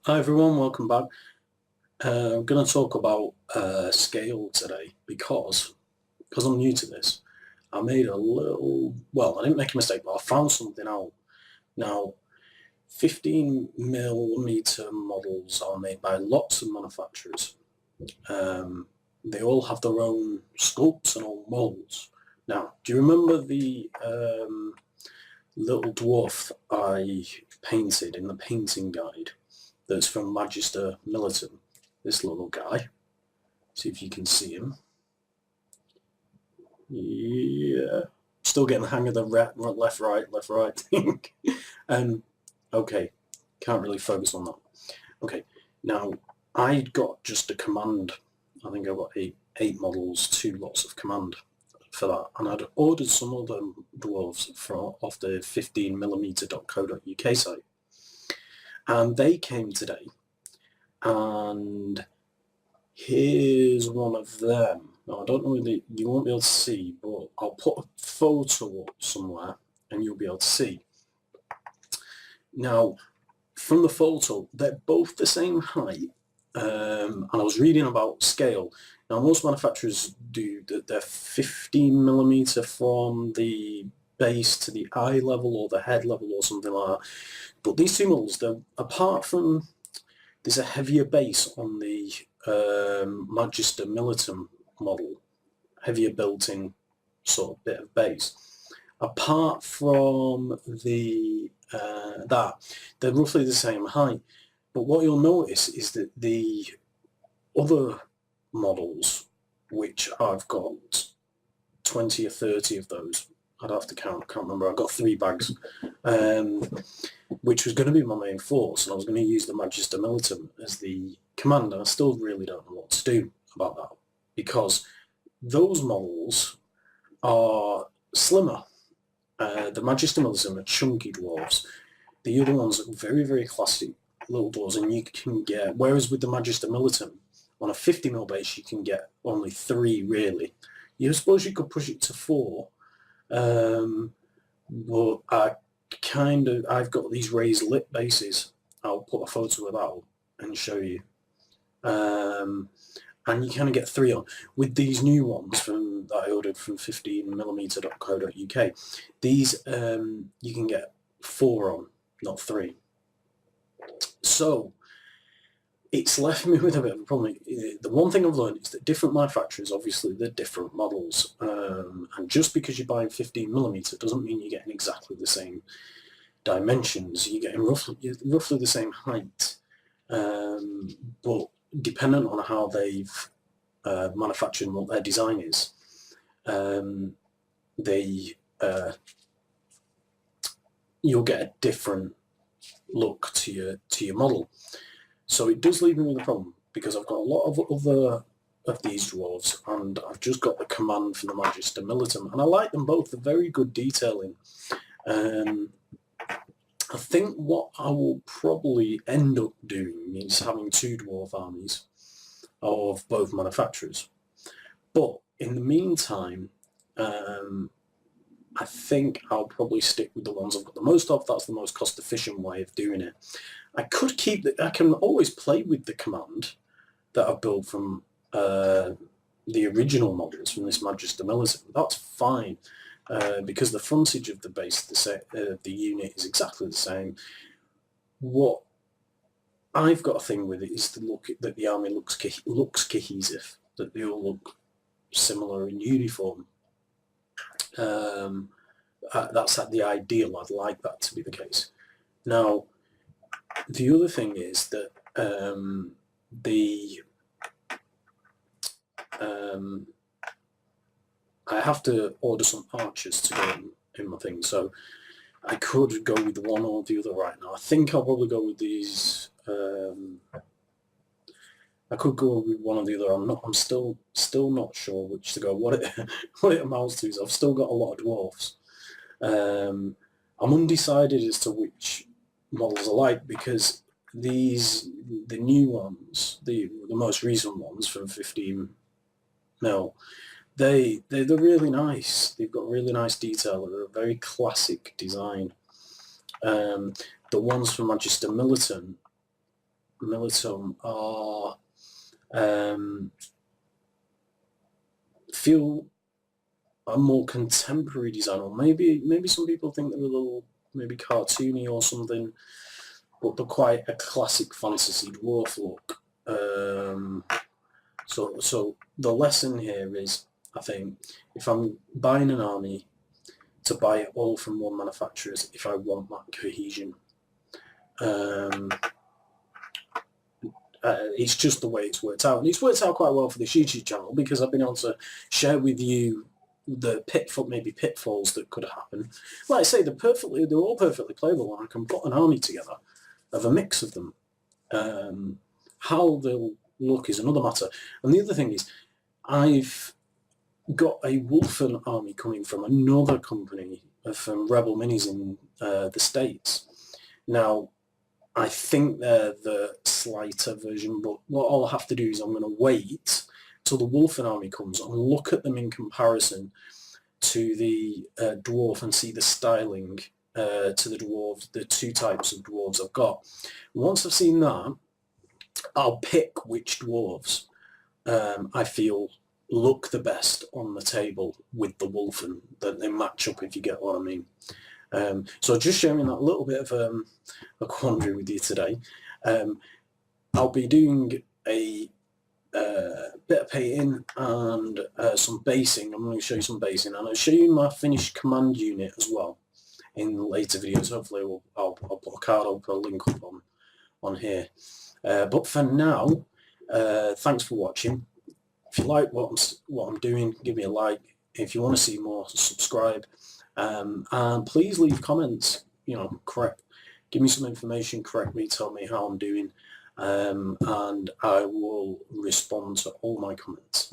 Hi everyone, welcome back. I'm going to talk about scale today because I'm new to this. I made I didn't make a mistake, but I found something out. Now, 15 millimeter models are made by lots of manufacturers. They all have their own sculpts and own molds. Now, do you remember the little dwarf I painted in the painting guide? That's from Magister Militum, this little guy. See if you can see him. Yeah, still getting the hang of the left, right thing. Okay, can't really focus on that. Okay, now I got just a command. I think I got eight models, 2 lots of command for that, and I'd ordered some other dwarves off the 15mm.co.uk site, and they came today. And here's one of them. Now, I don't know whether you won't be able to see, but I'll put a photo up somewhere and you'll be able to see. Now, from the photo, they're both the same height, and I was reading about scale. Now, most manufacturers do that. They're 15mm from the base to the eye level or the head level or something like that. But these two models, they're apart from... There's a heavier base on the Magister Militum model, heavier built-in sort of bit of base. Apart from that, they're roughly the same height. But what you'll notice is that the other models, which I've got 20 or 30 of those, I'd have to count, I can't remember, I've got 3 bags, which was going to be my main force, and I was going to use the Magister Militum as the command, and I still really don't know what to do about that, because those models are slimmer. The Magister Militum are chunky dwarves. The other ones are very, very classic little dwarves, and you can get, whereas with the Magister Militum, on a 50mm base, you can get only 3, really. You suppose you could push it to 4, but I've got these raised lip bases. I'll put a photo of that and show you. And you kind of get 3 on. With these new ones that I ordered from 15mm.co.uk, these you can get 4 on, not 3. So it's left me with a bit of a problem. The one thing I've learned is that different manufacturers, obviously, they're different models. And just because you're buying 15mm doesn't mean you're getting exactly the same dimensions. You're getting roughly the same height. But dependent on how they've manufactured and what their design is, you'll get a different look to your model. So it does leave me with a problem, because I've got a lot of other of these dwarves, and I've just got the command for the Magister Militum, and I like them both. They're very good detailing. I think what I will probably end up doing is having 2 dwarf armies of both manufacturers. But in the meantime, I think I'll probably stick with the ones I've got the most of. That's the most cost-efficient way of doing it. I could keep I can always play with the command that I've built from the original models from this Magister Militum. That's fine, because the frontage of the base of the unit is exactly the same. What I've got a thing with it is the look that the army looks cohesive, that they all look similar in uniform. That's the ideal. I'd like that to be the case. Now, the other thing is that I have to order some archers to go in my thing, so I could go with one or the other right now. I think I'll probably go with these. I could go with one or the other. I'm still not sure which to go. What it amounts to is I've still got a lot of dwarfs. I'm undecided as to which models I like, because the new ones, the most recent ones from 15mm, they're really nice. They've got really nice detail. They're a very classic design. The ones from Magister Militum, militum are feel a more contemporary design, or maybe some people think they're a little maybe cartoony or something, but they're quite a classic fantasy dwarf look. So the lesson here is, I think, if I'm buying an army, to buy it all from one manufacturer if I want that cohesion. It's just the way it's worked out, and it's worked out quite well for this YouTube channel because I've been able to share with you the pitfalls that could happen. Like I say, they're all perfectly playable, and I can put an army together of a mix of them. How they'll look is another matter. And the other thing is, I've got a Wolfen army coming from another company, from Rebel Minis in the States. Now, I think they're the slighter version, but what I'll have to do is I'm going to wait till the Wolfen army comes and look at them in comparison to the dwarf and see the styling to the dwarves, the two types of dwarves I've got. Once I've seen that, I'll pick which dwarves I feel look the best on the table with the Wolfen, that they match up, if you get what I mean. So just sharing that little bit of a quandary with you today. I'll be doing a bit of painting and some basing. I'm going to show you some basing, and I'll show you my finished command unit as well in later videos. Hopefully I'll put a card, I'll put a link up on here. But for now, thanks for watching. If you like what I'm doing, give me a like. If you want to see more, subscribe. And please leave comments, give me some information, correct me, tell me how I'm doing, and I will respond to all my comments.